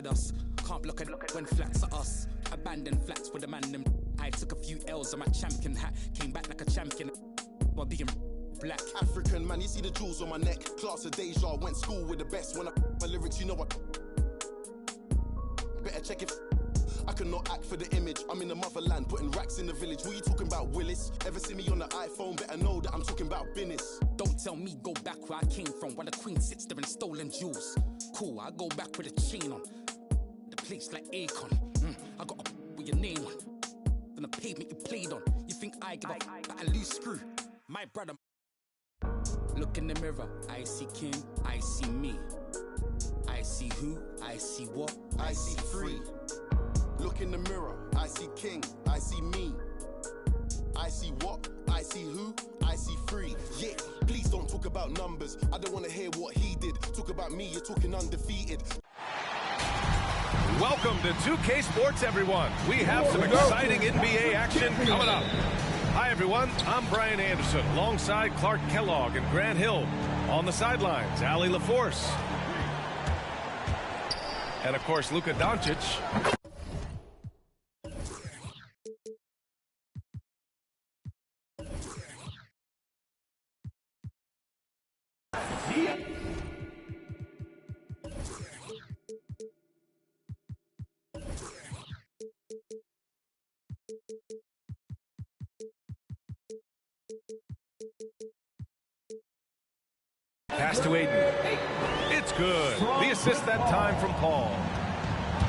us. Can't block it when flats are us. Abandoned flats with a man them. I took a few L's on my champion hat. Came back like a champion while being black. African man, you see the jewels on my neck. Class of deja, went school with the best. When I my lyrics, you know what? Better check if I cannot act for the image. I'm in the motherland, putting racks in the village. What you talking about, Willis? Ever see me on the iPhone? Better know that I'm talking about business. Don't tell me go back where I came from, while the queen sits there in stolen jewels. Cool, I go back with a chain on. The place like Akon. I got a with your name on. From the pavement you played on. You think I give a but I lose screw. My brother. Look in the mirror, I see king, I see me. I see who, I see what, I see free. Look in the mirror, I see king, I see me. I see what, I see who, I see free. Yeah, please don't talk about numbers. I don't want to hear what he did. Talk about me, you're talking undefeated. Welcome to 2K Sports, everyone. We have some exciting NBA action coming up. Hi, everyone. I'm Brian Anderson, alongside Clark Kellogg and Grant Hill. On the sidelines, Allie LaForce. And, of course, Luka Doncic. Pass to Aiden. It's good. The assist that time from Paul.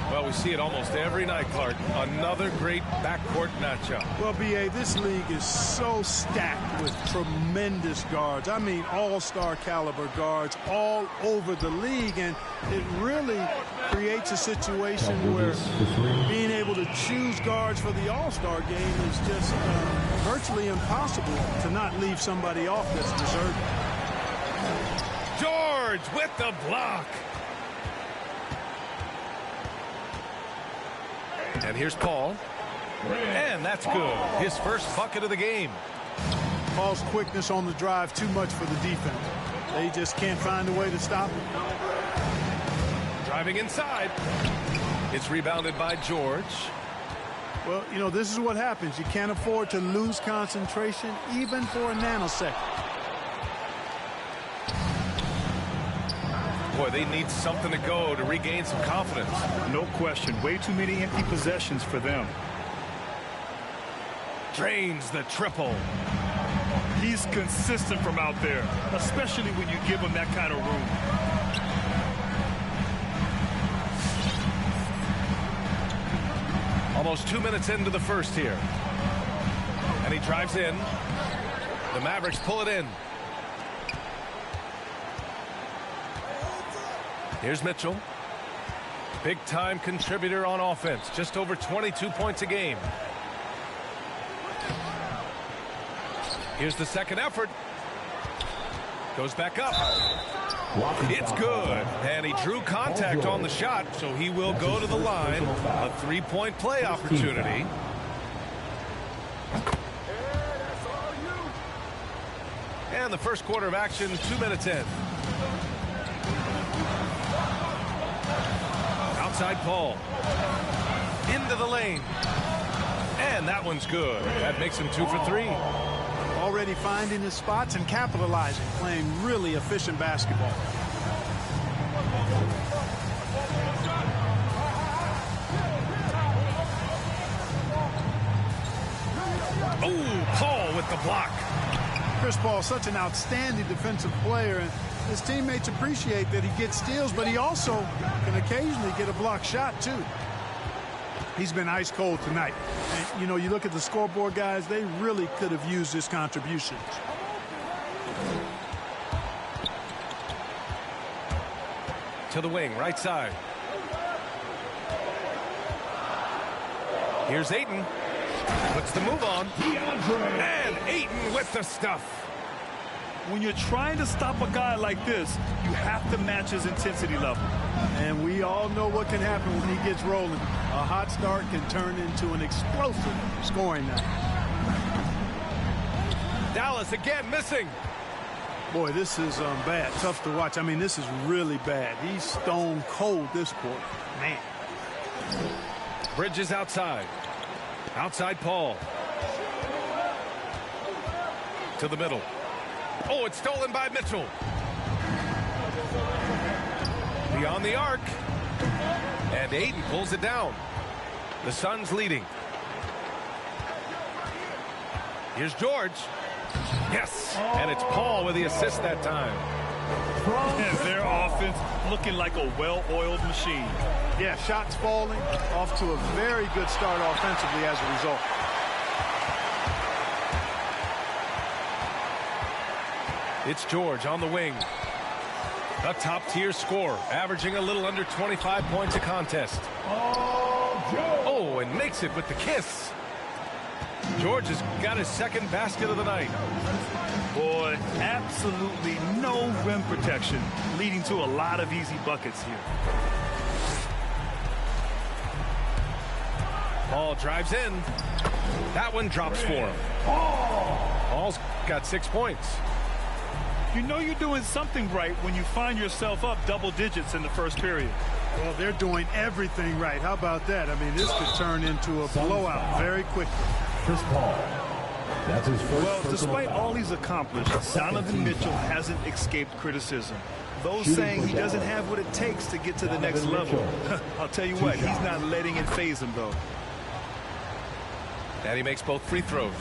Well, we see it almost every night, Clark. Another great backcourt matchup. Well, B.A., this league is so stacked with tremendous guards. I mean, all-star caliber guards all over the league, and it really creates a situation where being able to choose guards for the all-star game is just virtually impossible to not leave somebody off that's deserving. George with the block. And here's Paul. And that's good. His first bucket of the game. Paul's quickness on the drive, too much for the defense. They just can't find a way to stop him. Driving inside. It's rebounded by George. Well, you know, this is what happens. You can't afford to lose concentration even for a nanosecond. Boy, they need something to go to regain some confidence. No question. Way too many empty possessions for them. Drains the triple. He's consistent from out there, especially when you give him that kind of room. Almost 2 minutes into the first here. And he drives in. The Mavericks pull it in. Here's Mitchell. Big-time contributor on offense. Just over 22 points a game. Here's the second effort. Goes back up. It's good. And he drew contact on the shot, so he will go to the line. A three-point play opportunity. And the first quarter of action, 2 minutes in. Outside Paul. Into the lane. And that one's good. That makes him 2 for 3. Already finding his spots and capitalizing, playing really efficient basketball. Oh, Paul with the block. Chris Paul, such an outstanding defensive player, and his teammates appreciate that he gets steals, but he also can occasionally get a block shot, too. He's been ice cold tonight. And, you know, you look at the scoreboard, guys, they really could have used his contributions. To the wing, right side. Here's Ayton. Puts the move on. And Ayton with the stuff. When you're trying to stop a guy like this, you have to match his intensity level. And we all know what can happen when he gets rolling. A hot start can turn into an explosive scoring night. Dallas again missing. Boy, this is bad. Tough to watch. I mean, this is really bad. He's stone cold this quarter. Man. Bridges outside. Outside Paul. To the middle. Oh, it's stolen by Mitchell. Beyond the arc. And Aiden pulls it down. The Suns leading. Here's George. Yes, and it's Paul with the assist that time. And their offense looking like a well-oiled machine. Yeah, shots falling, off to a very good start offensively as a result. It's George on the wing. A top-tier scorer, averaging a little under 25 points a contest. Oh, and makes it with the kiss. George has got his second basket of the night. Boy, absolutely no rim protection, leading to a lot of easy buckets here. Paul drives in. That one drops for him. Paul's got 6 points. You know you're doing something right when you find yourself up double digits in the first period. Well, they're doing everything right. How about that? I mean, this could turn into a blowout very quickly. Chris Paul. That's his first. Well, despite all he's accomplished, Donovan Mitchell hasn't escaped criticism. Those saying he doesn't have what it takes to get to the next level. I'll tell you what, he's not letting it faze him, though. And he makes both free throws.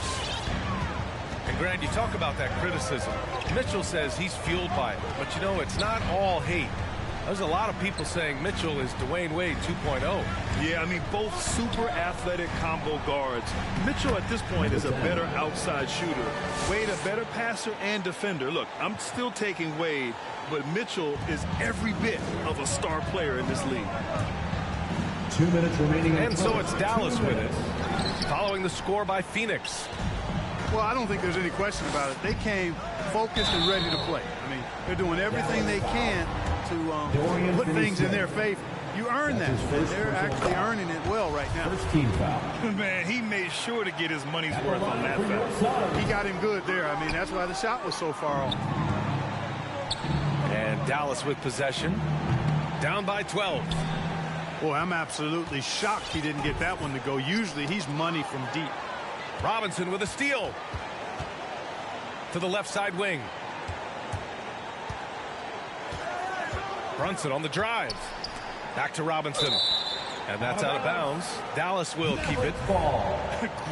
And Grant, you talk about that criticism. Mitchell says he's fueled by it. But, you know, it's not all hate. There's a lot of people saying Mitchell is Dwayne Wade 2.0. Yeah, I mean, both super athletic combo guards. Mitchell at this point is a better outside shooter. Wade a better passer and defender. Look, I'm still taking Wade, but Mitchell is every bit of a star player in this league. 2 minutes remaining. And so it's Dallas with it, following the score by Phoenix. Well, I don't think there's any question about it. They came focused and ready to play. I mean, they're doing everything they can to put things in their favor. You earn that. They're actually earning it well right now. First team foul. Man, he made sure to get his money's worth on that foul. He got him good there. I mean, that's why the shot was so far off. And Dallas with possession. Down by 12. Boy, I'm absolutely shocked he didn't get that one to go. Usually he's money from deep. Robinson with a steal. To the left side wing. Brunson on the drive. Back to Robinson. And that's out of bounds. Dallas will keep it.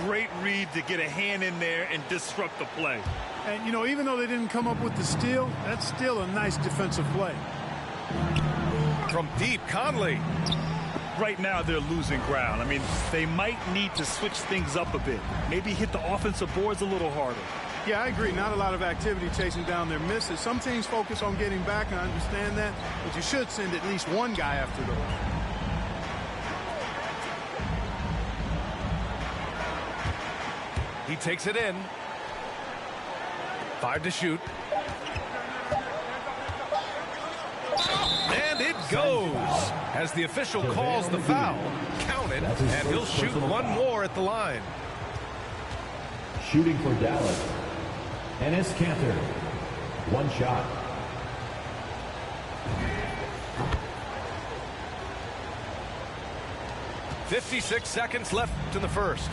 Great read to get a hand in there and disrupt the play. And, you know, even though they didn't come up with the steal, that's still a nice defensive play. From deep, Conley. Right now they're losing ground. I mean, they might need to switch things up a bit. Maybe hit the offensive boards a little harder. Yeah, I agree. Not a lot of activity chasing down their misses. Some teams focus on getting back. I understand that. But you should send at least one guy after those. He takes it in. 5 to shoot. And it goes as the official calls the foul. Count it, and he'll shoot one more at the line. Shooting for Dallas. Enes Kanter. One shot. .56 seconds left in the first.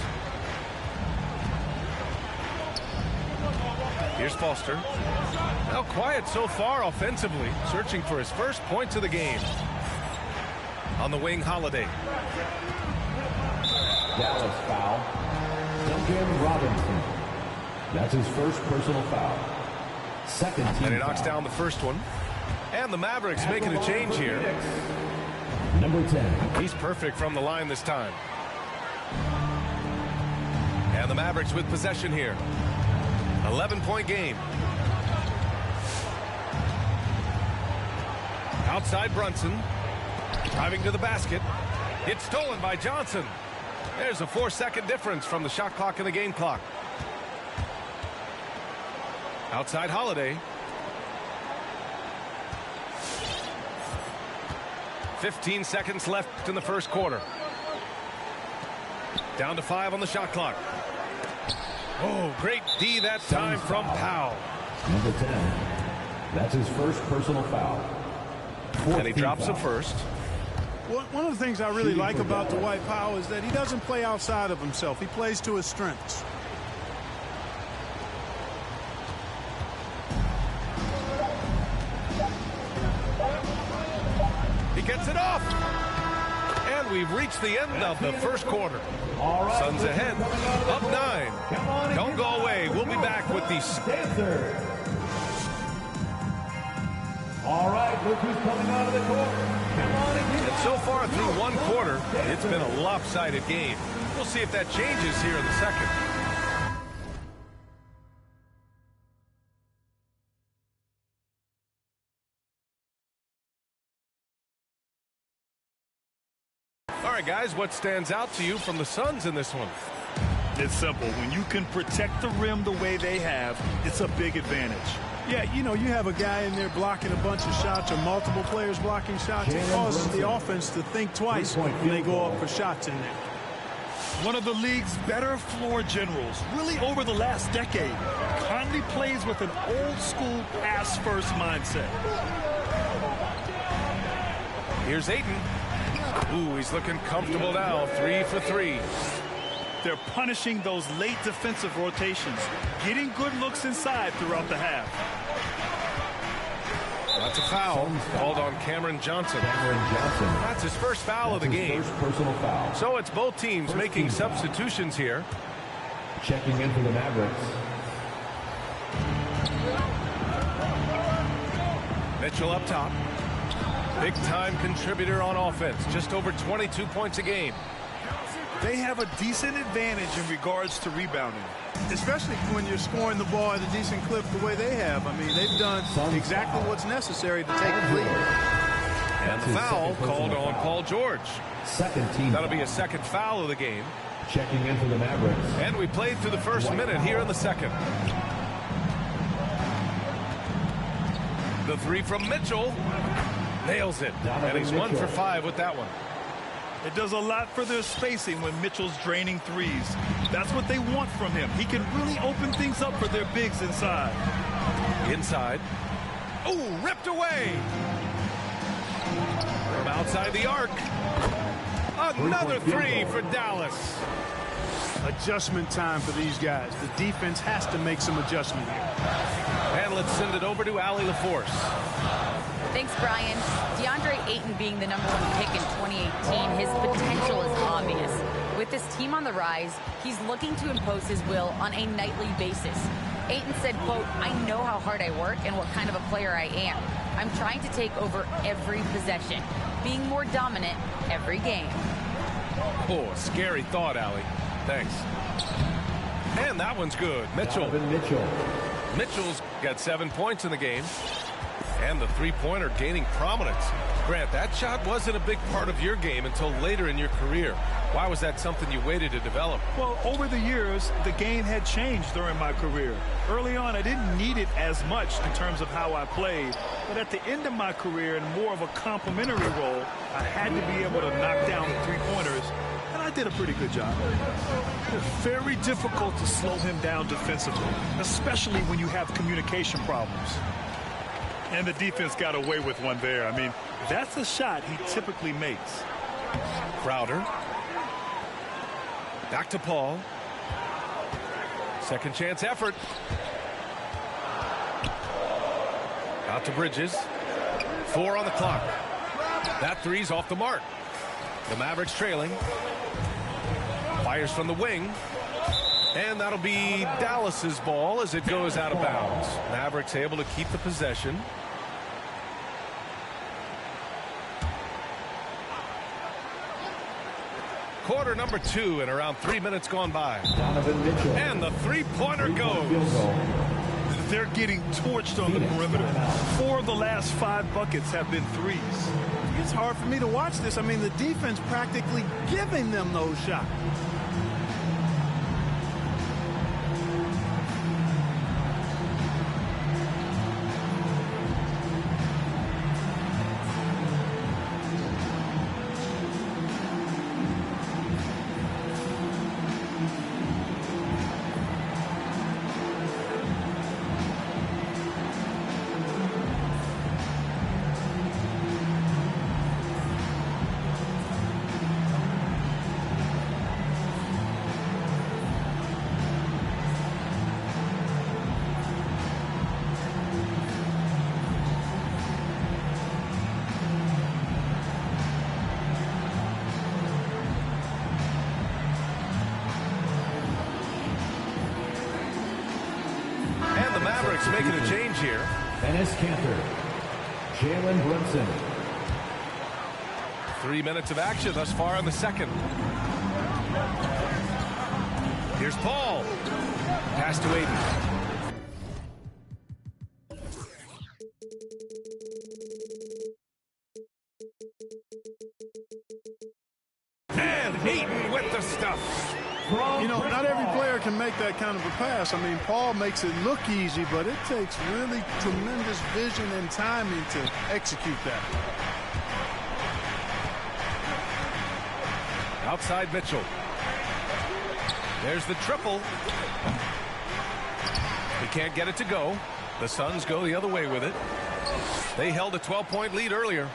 Here's Foster. Now quiet so far offensively, searching for his first points of the game. On the wing, Holiday. Dallas foul. Duncan Robinson. That's his first personal foul. Second team And he knocks foul. down the first one. And the Mavericks making a change here. Number 10. He's perfect from the line this time. And the Mavericks with possession here. 11-point game. Outside Brunson. Driving to the basket. It's stolen by Johnson. There's a 4-second difference from the shot clock and the game clock. Outside Holiday. 15 seconds left in the first quarter. Down to 5 on the shot clock. Oh, great D that time from Powell. Number 10. That's his first personal foul. And he drops it first. One of the things I really like about Dwight Powell is that he doesn't play outside of himself. He plays to his strengths. He gets it off. And we've reached the end of the first quarter. Suns ahead, up 9. Don't go away. We'll be back with the Stanford. All right, look who's coming out of the court. Come on and And so far through one quarter, it's been a lopsided game. We'll see if that changes here in the second. All right, guys, what stands out to you from the Suns in this one? It's simple. When you can protect the rim the way they have, it's a big advantage. Yeah, you know, you have a guy in there blocking a bunch of shots or multiple players blocking shots. It causes the offense to think twice when they go up for shots in there. One of the league's better floor generals, really over the last decade, Conley plays with an old-school pass-first mindset. Here's Ayton. Ooh, he's looking comfortable now. 3 for 3. They're punishing those late defensive rotations, getting good looks inside throughout the half. That's a foul called on Cameron Johnson. That's his first foul of the game. First personal foul. So it's both teams making substitutions here. Checking in for the Mavericks. Mitchell up top. Big time contributor on offense. Just over 22 points a game. They have a decent advantage in regards to rebounding. Especially when you're scoring the ball at a decent clip the way they have. I mean, they've done exactly what's necessary to take the lead. And the foul called on Paul George. Second team. That'll be a second foul of the game. Checking in for the Mavericks. And we played through the first minute here in the second. The 3 from Mitchell. Nails it. And he's 1 for 5 with that one. It does a lot for their spacing when Mitchell's draining threes. That's what they want from him. He can really open things up for their bigs inside. Inside. Oh, ripped away. From outside the arc. Another 3 for Dallas. Adjustment time for these guys. The defense has to make some adjustment here. And let's send it over to Allie LaForce. Thanks, Brian. DeAndre Ayton being the #1 pick in 2018, his potential is obvious. With this team on the rise, he's looking to impose his will on a nightly basis. Ayton said, quote, "I know how hard I work and what kind of a player I am. I'm trying to take over every possession, being more dominant every game." Oh, scary thought, Allie. Thanks. And that one's good. Mitchell. Mitchell's got 7 points in the game. And the three-pointer gaining prominence. Grant, that shot wasn't a big part of your game until later in your career. Why was that something you waited to develop? Well, over the years, the game had changed during my career. Early on, I didn't need it as much in terms of how I played. But at the end of my career, in more of a complementary role, I had to be able to knock down the three-pointers. And I did a pretty good job. It's very difficult to slow him down defensively, especially when you have communication problems. And the defense got away with one there. I mean, that's a shot he typically makes. Crowder. Back to Paul. Second chance effort. Out to Bridges. 4 on the clock. That three's off the mark. The Mavericks trailing. Fires from the wing. And that'll be Dallas's ball as it goes out of bounds. Mavericks able to keep the possession. Quarter number 2 and around 3 minutes gone by. And the three-pointer goes. They're getting torched on the perimeter. 4 of the last 5 buckets have been threes. It's hard for me to watch this. I mean, the defense practically giving them those shots. Bucks making a change here. Ennis Cantor, Jalen Brunson. 3 minutes of action thus far in the second. Here's Paul. Pass to Aiden. And Aiden with the stuff. You know, not every player can make that kind of a pass. I mean, Paul makes it look easy, but it takes really tremendous vision and timing to execute that. Outside Mitchell. There's the triple. He can't get it to go. The Suns go the other way with it. They held a 12-point lead earlier.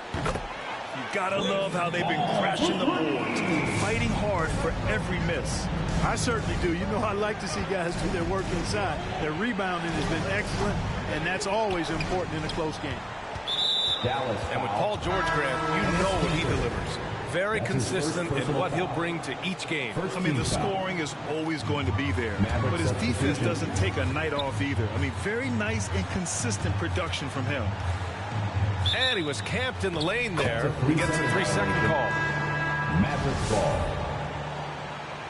You gotta love how they've been crashing the boards, fighting hard for every miss. I certainly do. You know, I like to see guys do their work inside. Their rebounding has been excellent, and that's always important in a close game. Dallas. And with Paul George, Grant, you know what he delivers. Very consistent in what he'll bring to each game. I mean, the scoring is always going to be there, but his defense doesn't take a night off either. I mean, very nice and consistent production from him. And he was camped in the lane there. He gets a 3-second call. Mavericks ball.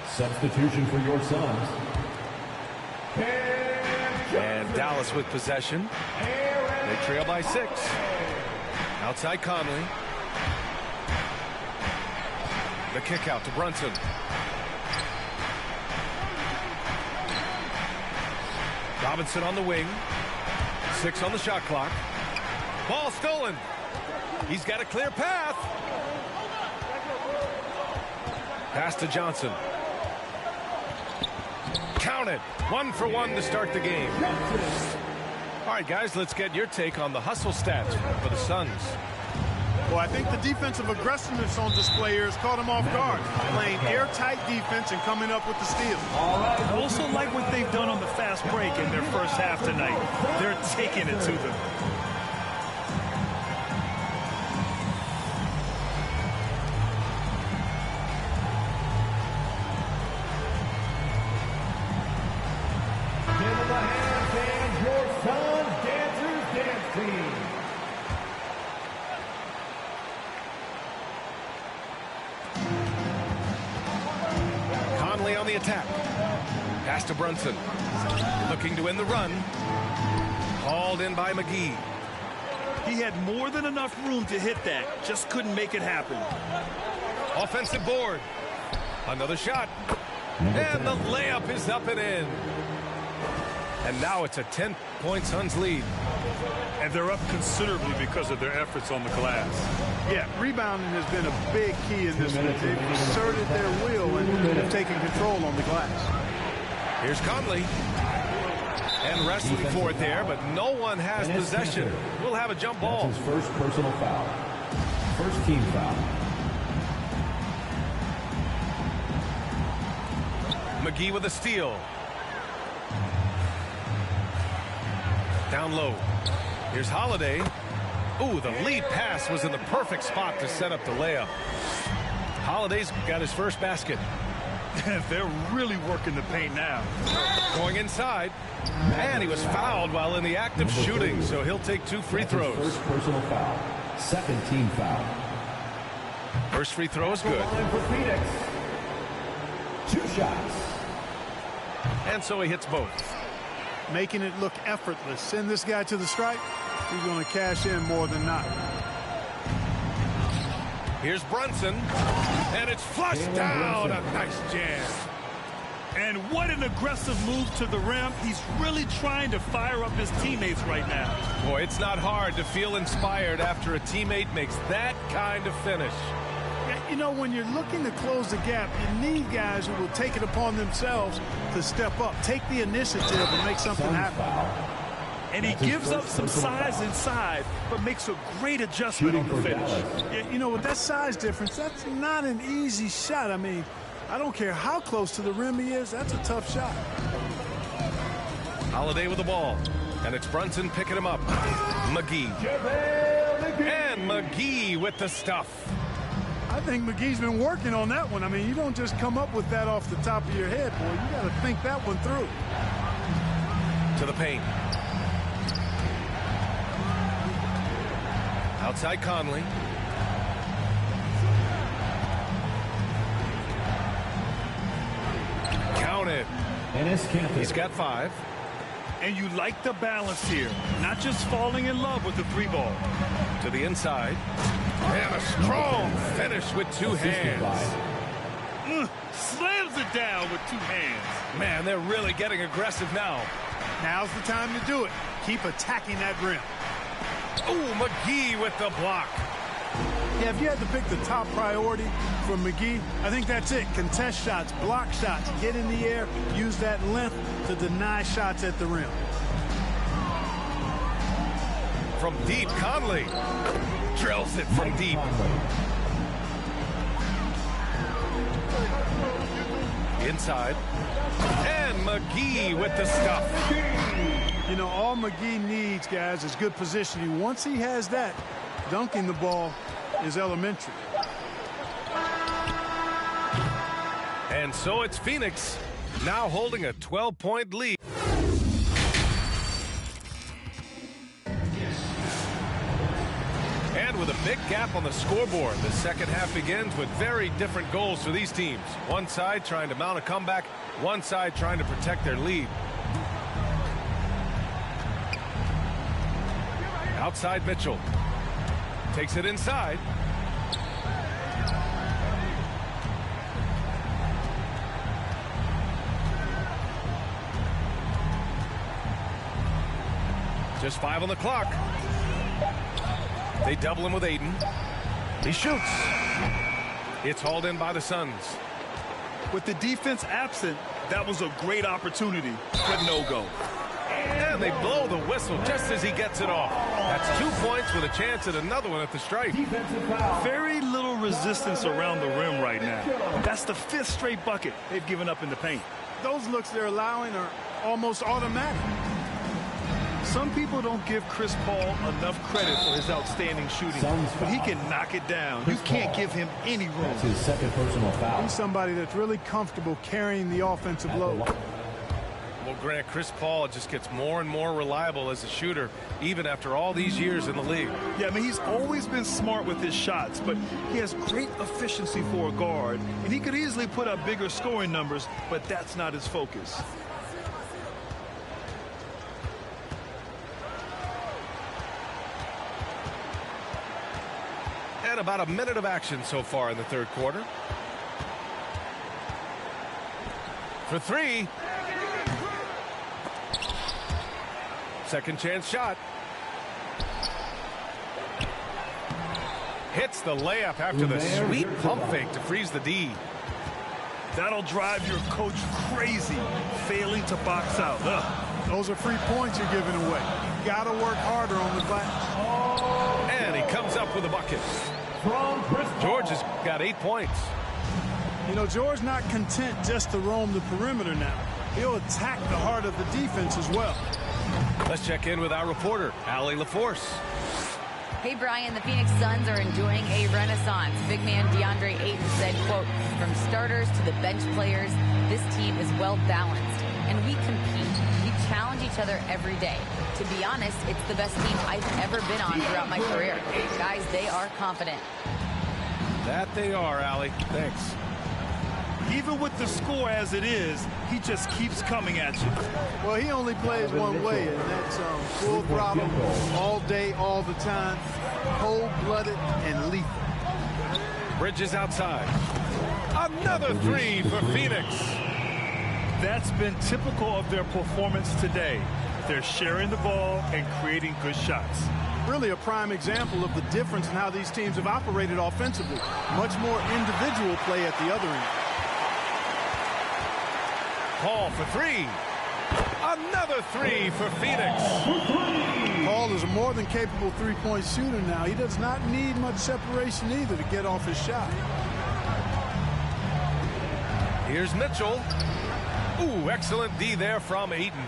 Substitution for your Suns. And Dallas with possession. They trail by 6. Outside Conley. The kick out to Brunson. Robinson on the wing. 6 on the shot clock. Ball stolen. He's got a clear path. Pass to Johnson. Counted. 1 for 1 to start the game. All right, guys, let's get your take on the hustle stats for the Suns. Well, I think the defensive aggressiveness on display here has caught them off guard. Playing airtight defense and coming up with the steal. I also like what they've done on the fast break in their first half tonight. They're taking it to them. Give them a hand and your Suns Dancers Dance Team. Conley on the attack. Pass to Brunson. Looking to win the run. Hauled in by McGee. He had more than enough room to hit that. Just couldn't make it happen. Offensive board. Another shot. And the layup is up and in. And now it's a 10-point Suns lead. And they're up considerably because of their efforts on the glass. Yeah, rebounding has been a big key in this one. They've asserted their will and have taken control on the glass. Here's Conley. And wrestling for it there, but no one has possession. We'll have a jump ball. That's his first personal foul. First team foul. McGee with a steal. Down low. Here's Holiday. Ooh, the lead pass was in the perfect spot to set up the layup. Holiday's got his first basket. They're really working the paint now. Going inside. And he was fouled while in the act of shooting, so he'll take 2 free throws. First personal foul. Second team foul. First free throw is good. Line for Phoenix. 2 shots. And so he hits both. Making it look effortless. Send this guy to the stripe. He's going to cash in more than not. Here's Brunson. And it's flushed down. A nice jam. And what an aggressive move to the rim. He's really trying to fire up his teammates right now. Boy, it's not hard to feel inspired after a teammate makes that kind of finish. You know, when you're looking to close the gap, you need guys who will take it upon themselves to step up, take the initiative and make something happen. And he gives up some size inside, but makes a great adjustment on the finish. You know, with that size difference, that's not an easy shot. I mean, I don't care how close to the rim he is, that's a tough shot. Holiday with the ball. And it's Brunson picking him up. McGee. And McGee with the stuff. I think McGee's been working on that one. I mean, you don't just come up with that off the top of your head, boy. You got to think that one through. To the paint. Outside Conley. Count it. He's got 5. And you like the balance here. Not just falling in love with the 3-ball. To the inside. And a strong finish with 2 hands. Slams it down with 2 hands. Man, they're really getting aggressive now. Now's the time to do it. Keep attacking that rim. Oh, McGee with the block. Yeah, if you had to pick the top priority for McGee, I think that's it. Contest shots, block shots, get in the air, use that length to deny shots at the rim. From deep, Conley drills it from deep. Inside. And McGee with the stuff. You know, all McGee needs, guys, is good positioning. Once he has that, dunking the ball is elementary. And so it's Phoenix now holding a 12-point lead. And with a big gap on the scoreboard, the second half begins with very different goals for these teams. One side trying to mount a comeback, one side trying to protect their lead. Outside Mitchell. Takes it inside. Just 5 on the clock. They double him with Aiden. He shoots. It's hauled in by the Suns. With the defense absent, that was a great opportunity, but no go. And they blow the whistle just as he gets it off. That's 2 points with a chance at another one at the stripe. Very little resistance around the rim right now. That's the 5th straight bucket they've given up in the paint. Those looks they're allowing are almost automatic. Some people don't give Chris Paul enough credit for his outstanding shooting, but he can knock it down. You can't give him any room. That's his second personal foul. He's somebody that's really comfortable carrying the offensive load. Well, Grant, Chris Paul just gets more and more reliable as a shooter, even after all these years in the league. Yeah, I mean, he's always been smart with his shots, but he has great efficiency for a guard, and he could easily put up bigger scoring numbers, but that's not his focus. And about a minute of action so far in the third quarter. For 3. Second chance shot. Hits the layup after the sweet pump fake to freeze the D. That'll drive your coach crazy, failing to box out. Ugh. Those are free points you're giving away. You got to work harder on the glass. And he comes up with a bucket. George has got 8 points. You know, George not content just to roam the perimeter now. He'll attack the heart of the defense as well. Let's check in with our reporter, Allie LaForce. Hey, Brian, the Phoenix Suns are enjoying a renaissance. Big man DeAndre Ayton said, quote, from starters to the bench players, this team is well balanced, and we compete. We challenge each other every day. To be honest, it's the best team I've ever been on throughout my career. Guys, they are confident. That they are, Allie. Thanks. Even with the score as it is, he just keeps coming at you. Well, he only plays one way, and that's full throttle, all day, all the time, cold-blooded and lethal. Bridges outside. Another 3 for Phoenix. That's been typical of their performance today. They're sharing the ball and creating good shots. Really a prime example of the difference in how these teams have operated offensively. Much more individual play at the other end. Paul for 3. Another 3 for Phoenix. Paul is a more than capable three-point shooter now. He does not need much separation either to get off his shot. Here's Mitchell. Ooh, excellent D there from Ayton.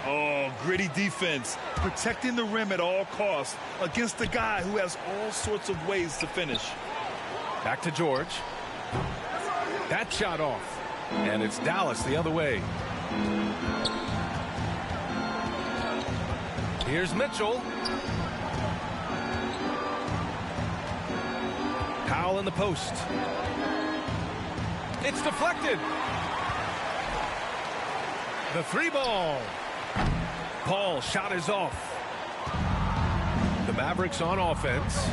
Oh, gritty defense. Protecting the rim at all costs against a guy who has all sorts of ways to finish. Back to George. That shot off. And it's Dallas the other way. Here's Mitchell. Foul in the post. It's deflected. The three ball. Paul's shot is off. The Mavericks on offense.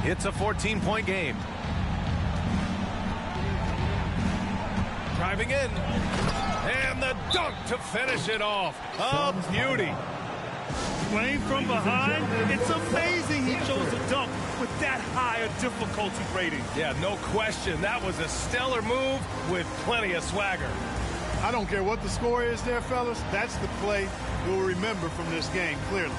It's a 14-point game. Driving in. And the dunk to finish it off. A beauty. Playing from behind, it's amazing he chose to dunk with that high a difficulty rating. Yeah, no question. That was a stellar move with plenty of swagger. I don't care what the score is there, fellas. That's the play you'll remember from this game, clearly.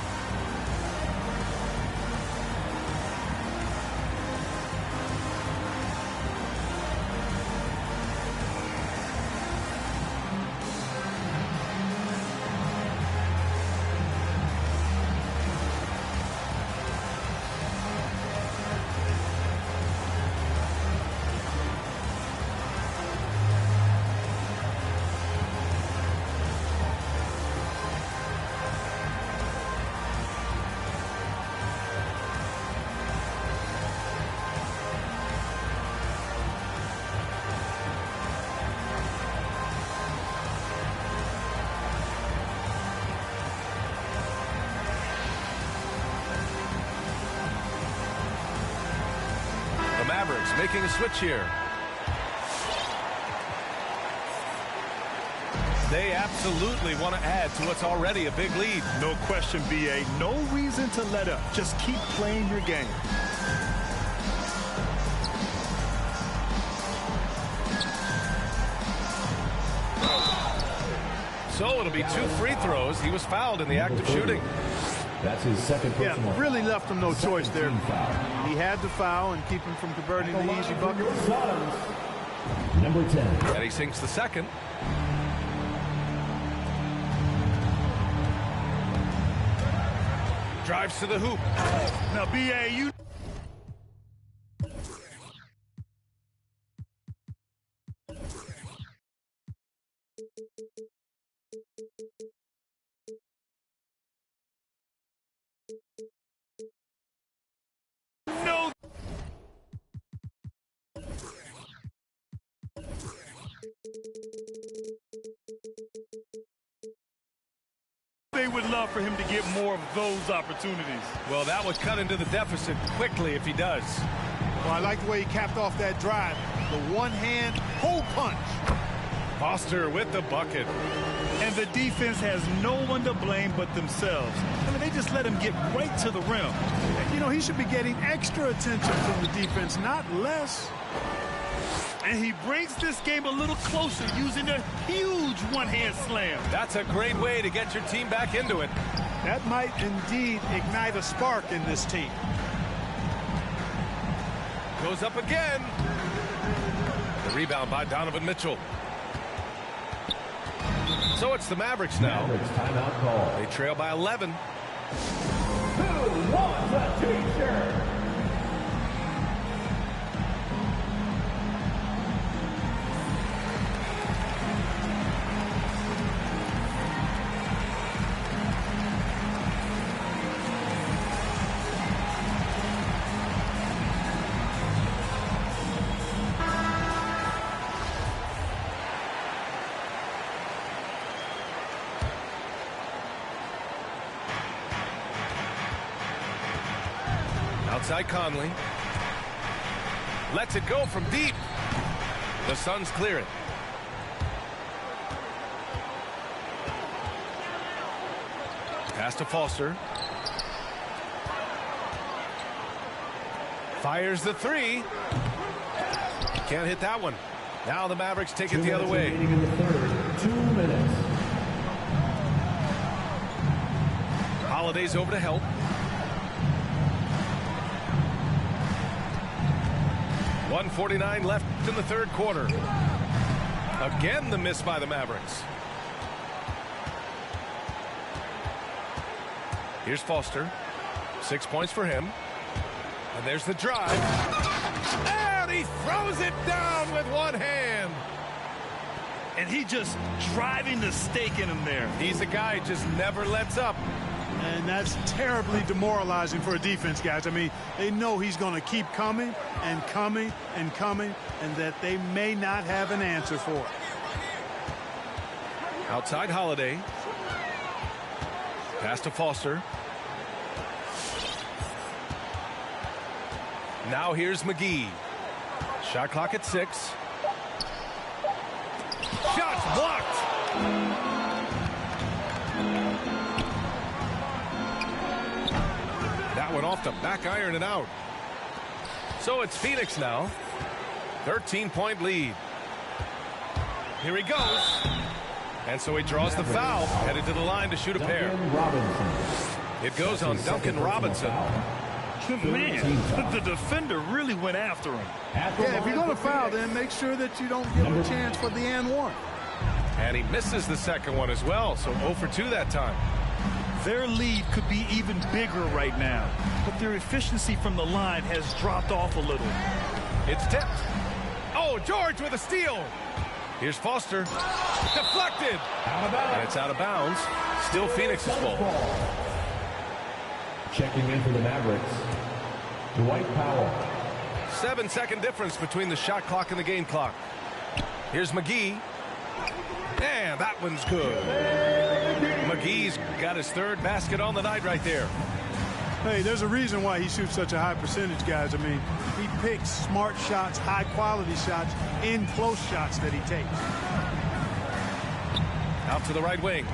Mavericks making a switch here. They absolutely want to add to what's already a big lead. No question, B.A. No reason to let up. Just keep playing your game. So it'll be 2 free throws. He was fouled in the act of shooting. That's his second personal. Yeah, really left him no choice there. He had to foul and keep him from converting the easy bucket. Number 10. And he sinks the second. Drives to the hoop. Now, B.A., you... No. They would love for him to get more of those opportunities. Well, that would cut into the deficit quickly if he does. Well, I like the way he capped off that drive. The one-hand hole punch. Foster with the bucket. And the defense has no one to blame but themselves. I mean, they just let him get right to the rim. You know, he should be getting extra attention from the defense, not less. And he brings this game a little closer using a huge one-hand slam. That's a great way to get your team back into it. That might indeed ignite a spark in this team. Goes up again. The rebound by Donovan Mitchell. So it's the Mavericks now. Mavericks timeout call. They trail by 11. Who wants a t-shirt? Outside Conley. Lets it go from deep. The Suns clear it. Pass to Foster. Fires the three. Can't hit that one. Now the Mavericks take it the other way. In the third, 2 minutes. Holiday's over to help. .149 left in the third quarter. Again, the miss by the Mavericks. Here's Foster. 6 points for him. And there's the drive. And he throws it down with one hand. And he just driving the stake in him there. He's a guy who just never lets up. And that's terribly demoralizing for a defense, guys. I mean, they know he's going to keep coming and coming and coming, and that they may not have an answer for it. Outside Holiday. Pass to Foster. Now here's McGee. Shot clock at 6. Shots blocked. That one off the back iron and out. So it's Phoenix now. 13-point lead. Here he goes. And so he draws the foul, headed to the line to shoot a pair. It goes on Duncan Robinson. Man, the defender really went after him. Yeah, if you're going to foul, then make sure that you don't give him a chance for the and one. And he misses the second one as well, so 0 for 2 that time. Their lead could be even bigger right now, but their efficiency from the line has dropped off a little. It's tipped. Oh, George with a steal. Here's Foster. Deflected. And it's out of bounds. Still Phoenix's ball. Checking in for the Mavericks, Dwight Powell. 7-second difference between the shot clock and the game clock. Here's McGee. And that one's good. McGee's got his third basket on the night right there. Hey, there's a reason why he shoots such a high percentage, guys. I mean, he picks smart shots, high-quality shots, in close shots that he takes. Out to the right wing.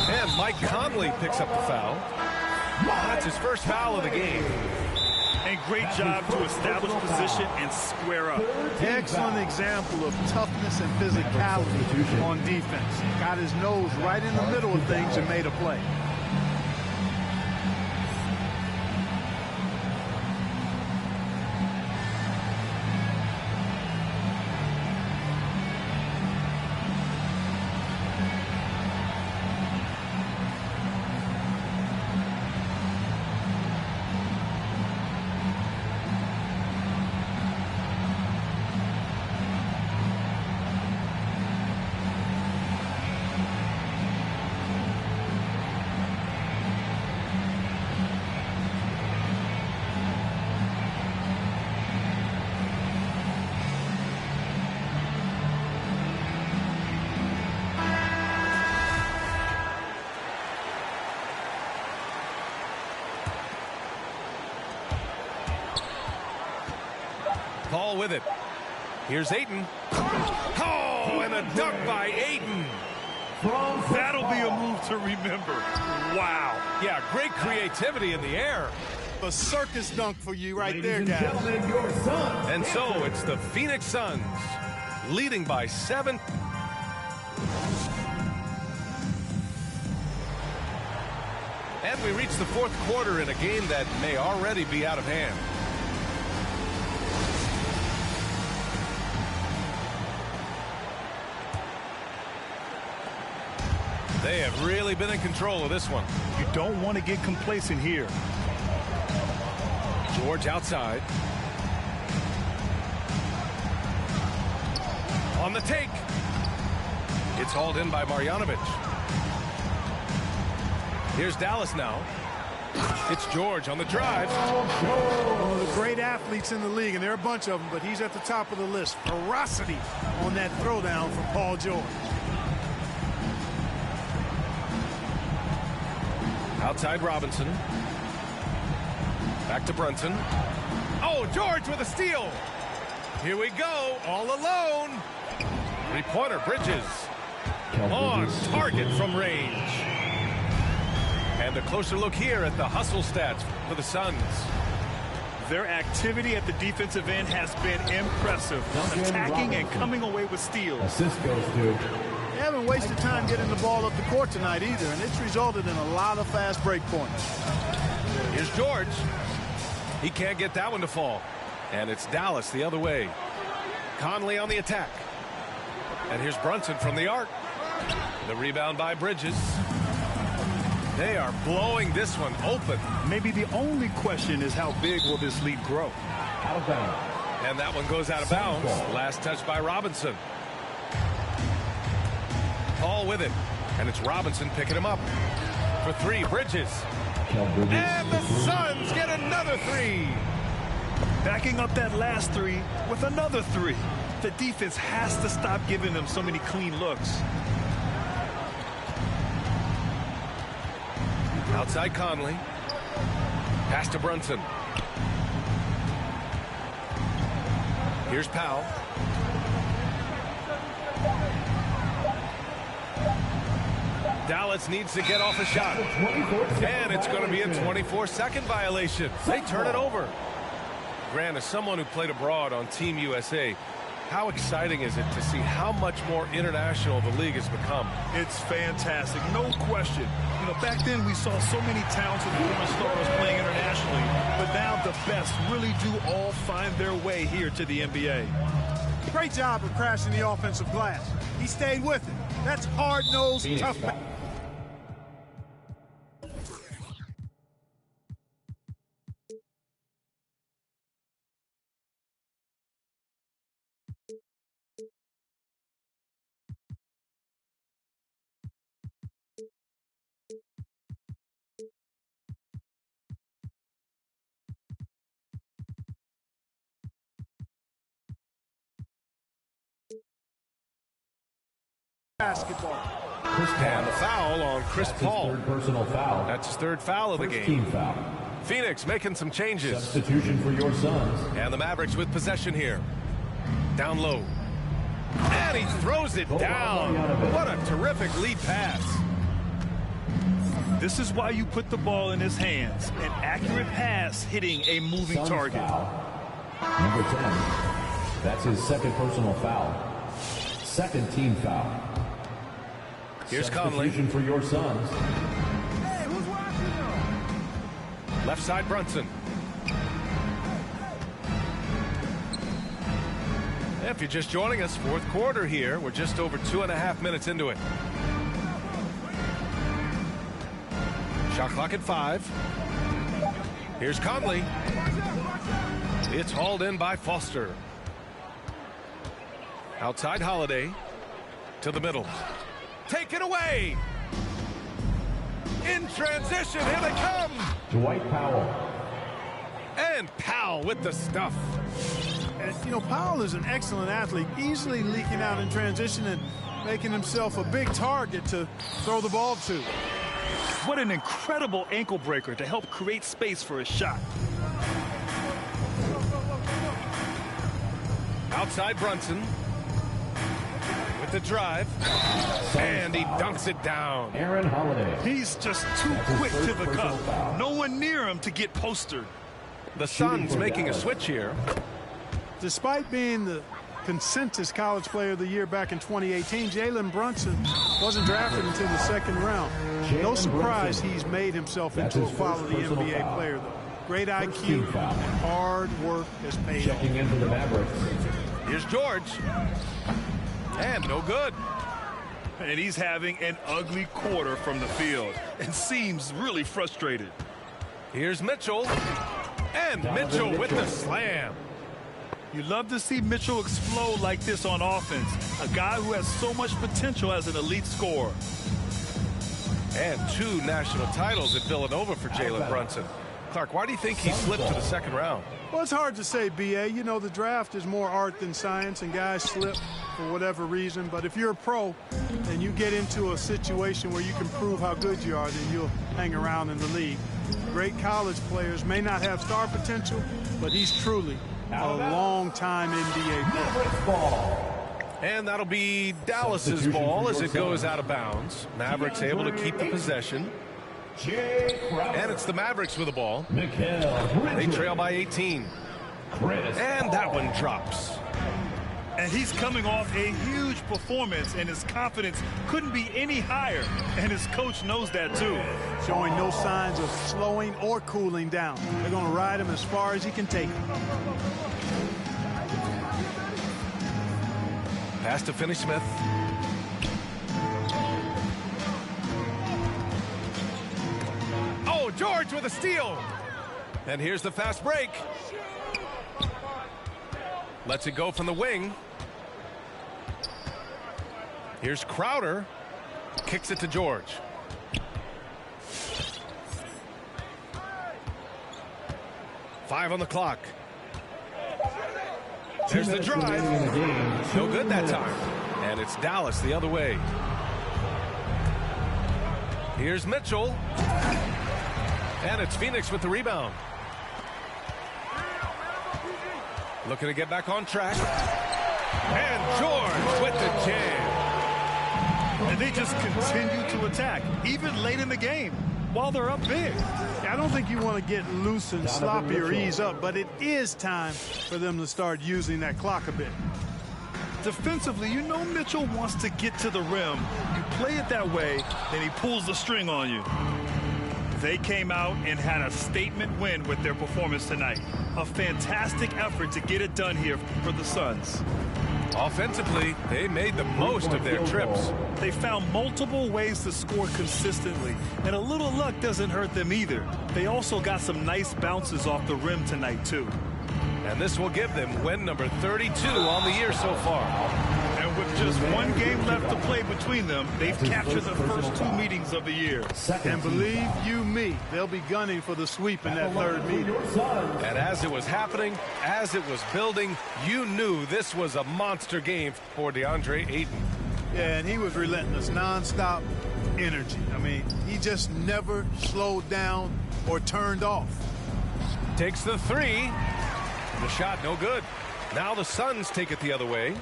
And Mike Conley picks up the foul. That's his first foul of the game. And great job to establish position and square up. Excellent example of toughness and physicality on defense. Got his nose right in the middle of things and made a play. Paul with it. Here's Ayton. Oh, and a dunk by Ayton. That'll be a move to remember. Wow. Yeah, great creativity in the air. A circus dunk for you right there, guys. And so it's the Phoenix Suns leading by 7. And we reach the fourth quarter in a game that may already be out of hand. They have really been in control of this one. You don't want to get complacent here. George outside. On the take. It's hauled in by Marjanovic. Here's Dallas now. It's George on the drive. One of the great athletes in the league, and there are a bunch of them, but he's at the top of the list. Ferocity on that throwdown from Paul George. Outside Robinson. Back to Brunson. Oh, George with a steal. Here we go, all alone. Three-pointer, Bridges. On target from range. And a closer look here at the hustle stats for the Suns. Their activity at the defensive end has been impressive. Attacking and coming away with steals. Assist goes to. They haven't wasted time getting the ball up the court tonight either, and it's resulted in a lot of fast break points. Here's George. He can't get that one to fall. And it's Dallas the other way. Conley on the attack. And here's Brunson from the arc. The rebound by Bridges. They are blowing this one open. Maybe the only question is how big will this lead grow? Out of bounds. And that one goes out of bounds. Last touch by Robinson. Paul with it. And it's Robinson picking him up. For three, Bridges. And the Suns get another three. Backing up that last three with another three. The defense has to stop giving them so many clean looks. Outside Conley. Pass to Brunson. Here's Powell. Dallas needs to get off a shot. And it's going to be a 24-second violation. They turn it over. Grant, as someone who played abroad on Team USA, how exciting is it to see how much more international the league has become? It's fantastic, no question. You know, back then we saw so many talented foreign stars playing internationally, but now the best really do all find their way here to the NBA. Great job of crashing the offensive glass. He stayed with it. That's hard-nosed tough. Basketball. And the foul on Chris Paul. Third personal foul. That's his third foul of the game. Team foul. Phoenix making some changes. Substitution for your Suns. And the Mavericks with possession here. Down low. And he throws it down. What a terrific lead pass. This is why you put the ball in his hands. An accurate pass hitting a moving Suns target. Foul. Number 10. That's his second personal foul. Second team foul. Here's Conley. Substitution for your Suns. Left side Brunson. If you're just joining us, fourth quarter here. We're just over 2.5 minutes into it. Shot clock at 5. Here's Conley. It's hauled in by Foster. Outside Holiday. To the middle. Take it away. In transition, here they come. Dwight Powell. And Powell with the stuff. And, you know, Powell is an excellent athlete, easily leaking out in transition and making himself a big target to throw the ball to. What an incredible ankle breaker to help create space for a shot. Outside Brunson. With the drive. And he dunks it down. Aaron Holiday. He's just too quick to the cup. No one near him to get postered. The Suns making a switch here. Despite being the consensus college player of the year back in 2018, Jalen Brunson wasn't drafted until the second round. No surprise he's made himself into a quality NBA player, though. Great IQ and hard work has paid off. Checking into the Mavericks. Here's George. And no good. And he's having an ugly quarter from the field and seems really frustrated. Here's Mitchell. And Mitchell with the slam. You love to see Mitchell explode like this on offense. A guy who has so much potential as an elite scorer. And 2 national titles at Villanova for Jalen Brunson. Clark, why do you think he slipped to the second round? Well, it's hard to say, B.A. You know, the draft is more art than science, and guys slip for whatever reason. But if you're a pro and you get into a situation where you can prove how good you are, then you'll hang around in the league. Great college players may not have star potential, but he's truly a long-time NBA player. And that'll be Dallas's ball as it goes out of bounds. Mavericks able to keep the possession. And it's the Mavericks with the ball. They trail by 18. And that one drops. And he's coming off a huge performance, and his confidence couldn't be any higher. And his coach knows that, too. Showing no signs of slowing or cooling down. They're going to ride him as far as he can take him. Pass to Finney-Smith. Oh, George with a steal. And here's the fast break. Lets it go from the wing. Here's Crowder. Kicks it to George. 5 on the clock. There's the drive. No good that time. And it's Dallas the other way. Here's Mitchell. And it's Phoenix with the rebound. Looking to get back on track. And George with the jam. And they just continue to attack, even late in the game, while they're up big. I don't think you want to get loose and sloppy or ease up, but it is time for them to start using that clock a bit. Defensively, you know Mitchell wants to get to the rim. You play it that way, then he pulls the string on you. They came out and had a statement win with their performance tonight. A fantastic effort to get it done here for the Suns. Offensively, they made the most of their trips. They found multiple ways to score consistently, and a little luck doesn't hurt them either. They also got some nice bounces off the rim tonight, too. And this will give them win number 32 on the year so far. And with just one game left to play between them, they've captured the first 2 meetings of the year. And believe you me, they'll be gunning for the sweep in that third meeting. And as it was happening, as it was building, you knew this was a monster game for DeAndre Ayton. Yeah, and he was relentless, nonstop energy. I mean, he just never slowed down or turned off. Takes the 3. The shot no good. Now the Suns take it the other way.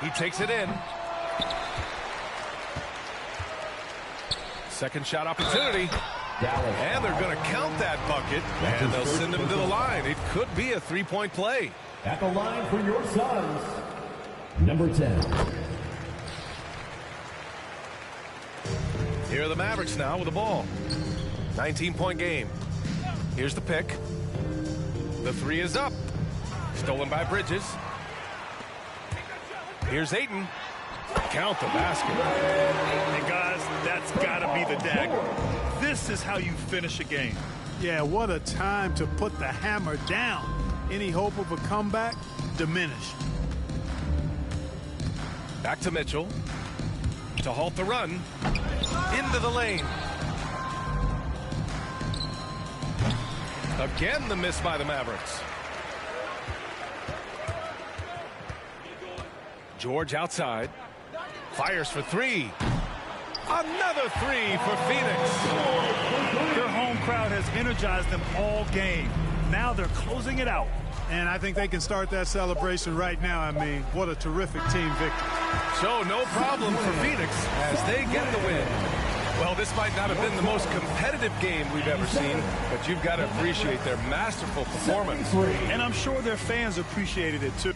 He takes it in. Second shot opportunity. And they're going to count that bucket. And they'll send him to the line. It could be a 3-point play. At the line for your Suns, number 10. Here are the Mavericks now with the ball. 19-point game. Here's the pick. The 3 is up. Stolen by Bridges. Here's Ayton. Count the basket. And guys, that's got to be the dagger. This is how you finish a game. Yeah, what a time to put the hammer down. Any hope of a comeback diminished. Back to Mitchell. To halt the run. Into the lane. Again, the miss by the Mavericks. George outside. Fires for 3. Another 3 for Phoenix. Their home crowd has energized them all game. Now they're closing it out. And I think they can start that celebration right now. I mean, what a terrific team victory. So no problem for Phoenix as they get the win. Well, this might not have been the most competitive game we've ever seen, but you've got to appreciate their masterful performance. And I'm sure their fans appreciated it too.